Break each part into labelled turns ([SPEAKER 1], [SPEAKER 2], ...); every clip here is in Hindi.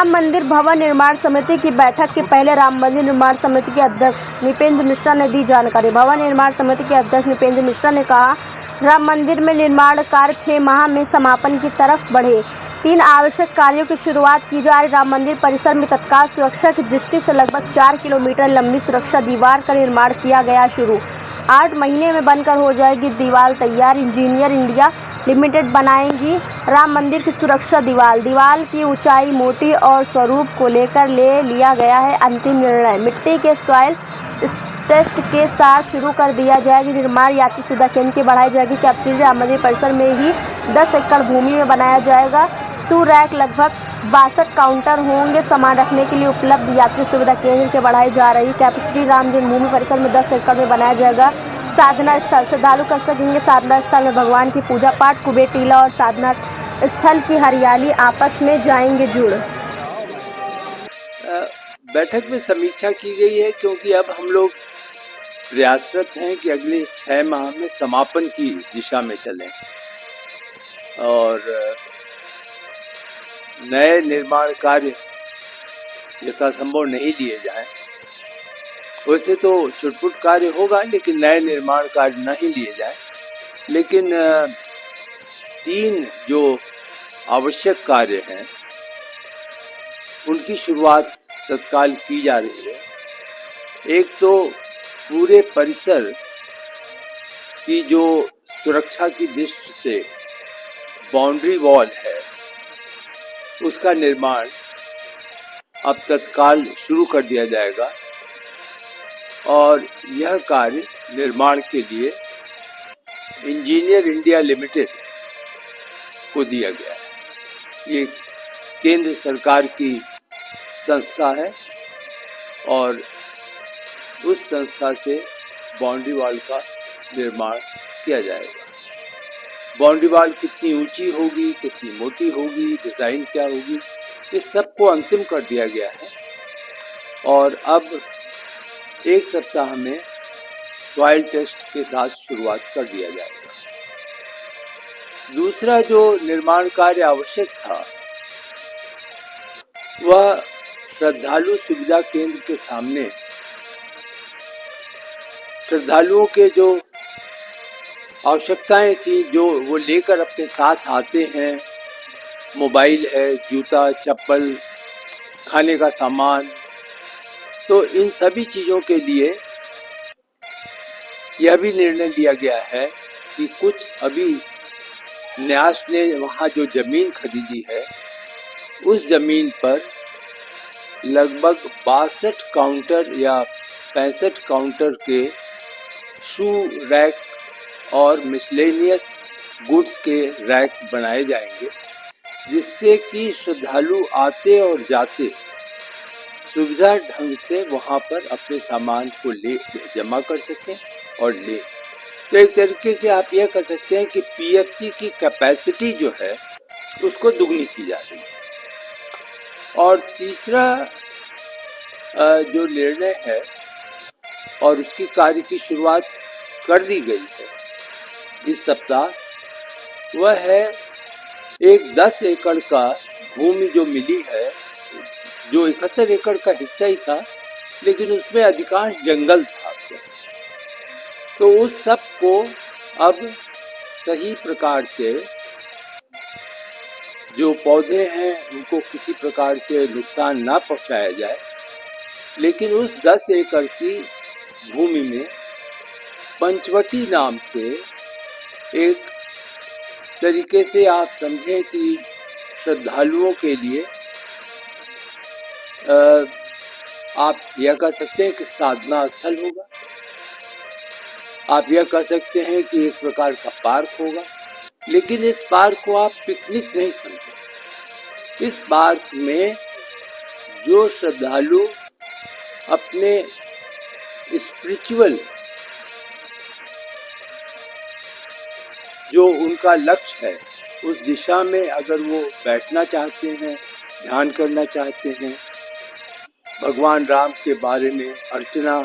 [SPEAKER 1] राम मंदिर भवन निर्माण समिति की बैठक के पहले राम मंदिर निर्माण समिति के अध्यक्ष नृपेंद्र मिश्रा ने दी जानकारी। भवन निर्माण समिति के अध्यक्ष नृपेंद्र मिश्रा ने कहा, राम मंदिर में निर्माण कार्य 6 माह में समापन की तरफ बढ़े। 3 आवश्यक कार्यों की शुरुआत की जा रही। राम मंदिर परिसर में तत्काल सुरक्षा की दृष्टि से लगभग 4 किलोमीटर लंबी सुरक्षा दीवार का निर्माण किया गया शुरू। 8 महीने में बनकर हो जाएगी दीवार तैयार। इंजीनियर इंडिया लिमिटेड बनाएंगी राम मंदिर की सुरक्षा दीवार। दीवार की ऊंचाई, मोटी और स्वरूप को लेकर ले लिया गया है अंतिम निर्णय। मिट्टी के सॉइल टेस्ट के साथ शुरू कर दिया जाएगा निर्माण। यात्री सुविधा केंद्र की बढ़ाई जाएगी। कैपेसिटी राम मंदिर परिसर में ही 10 एकड़ भूमि में बनाया जाएगा। सू रैक लगभग 62 काउंटर होंगे सामान रखने के लिए उपलब्ध। यात्री सुविधा केंद्र की बढ़ाई जा रही। कैपेसिटी राम जन्मभूमि परिसर में 10 एकड़ में बनाया जाएगा। साधना स्थल, श्रद्धालु कर सकेंगे साधना स्थल में भगवान की पूजा पाठ। कुबेर टीला और साधना स्थल की हरियाली आपस में जाएंगे जुड़।
[SPEAKER 2] बैठक में समीक्षा की गई है, क्योंकि अब हम लोग प्रयासरत हैं कि अगले 6 माह में समापन की दिशा में चलें और नए निर्माण कार्य यथासंभव नहीं लिए जाएं। वैसे तो छुटपुट कार्य होगा, लेकिन नए निर्माण कार्य नहीं लिए जाएं। लेकिन 3 जो आवश्यक कार्य हैं उनकी शुरुआत तत्काल की जा रही है। एक तो पूरे परिसर की जो सुरक्षा की दृष्टि से बाउंड्री वॉल है उसका निर्माण अब तत्काल शुरू कर दिया जाएगा और यह कार्य निर्माण के लिए इंजीनियर इंडिया लिमिटेड को दिया गया है। ये केंद्र सरकार की संस्था है और उस संस्था से बाउंड्री वॉल का निर्माण किया जाएगा। बाउंड्री वॉल कितनी ऊंची होगी, कितनी मोटी होगी, डिज़ाइन क्या होगी, इस सब को अंतिम कर दिया गया है और अब 1 सप्ताह में सॉइल टेस्ट के साथ शुरुआत कर दिया जाएगा। दूसरा जो निर्माण कार्य आवश्यक था वह श्रद्धालु सुविधा केंद्र के सामने श्रद्धालुओं के जो आवश्यकताएं थी, जो वो लेकर अपने साथ आते हैं, मोबाइल है, जूता, चप्पल, खाने का सामान, तो इन सभी चीज़ों के लिए यह भी निर्णय लिया गया है कि कुछ अभी न्यास ने वहाँ जो ज़मीन खरीदी है उस ज़मीन पर लगभग 62 काउंटर या 65 काउंटर के शू रैक और मिसलेनियस गुड्स के रैक बनाए जाएंगे, जिससे कि श्रद्धालु आते और जाते सुविधा ढंग से वहाँ पर अपने सामान को ले जमा कर सकें और ले। तो एक तरीके से आप यह कह सकते हैं कि पीएफसी की कैपेसिटी जो है उसको दुगनी की जा रही है। और तीसरा जो निर्णय है और उसकी कार्य की शुरुआत कर दी गई है इस सप्ताह, वह है एक 10 एकड़ का भूमि जो मिली है, जो 71 एकड़ का हिस्सा ही था, लेकिन उसमें अधिकांश जंगल था। तो उस सब को अब सही प्रकार से जो पौधे हैं उनको किसी प्रकार से नुकसान ना पहुंचाया जाए, लेकिन उस 10 एकड़ की भूमि में पंचवटी नाम से एक तरीके से आप समझें कि श्रद्धालुओं के लिए आप यह कह सकते हैं कि साधना स्थल होगा। आप यह कह सकते हैं कि एक प्रकार का पार्क होगा, लेकिन इस पार्क को आप पिकनिक नहीं समझें। इस पार्क में जो श्रद्धालु अपने स्पिरिचुअल जो उनका लक्ष्य है उस दिशा में अगर वो बैठना चाहते हैं, ध्यान करना चाहते हैं, भगवान राम के बारे में अर्चना,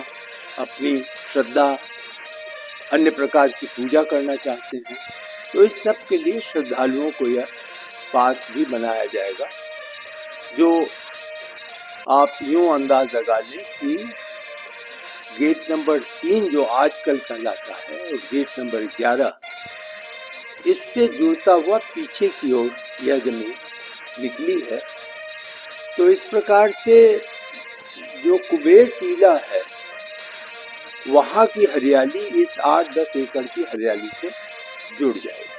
[SPEAKER 2] अपनी श्रद्धा, अन्य प्रकार की पूजा करना चाहते हैं, तो इस सब के लिए श्रद्धालुओं को यह पार्क भी बनाया जाएगा, जो आप यूं अंदाज लगा लें कि गेट नंबर 3 जो आजकल कहलाता है और गेट नंबर 11 इससे जुड़ता हुआ पीछे की ओर यह जमीन निकली है। तो इस प्रकार से जो कुबेर टीला है वहाँ की हरियाली इस 8-10 एकड़ की हरियाली से जुड़ जाएगी।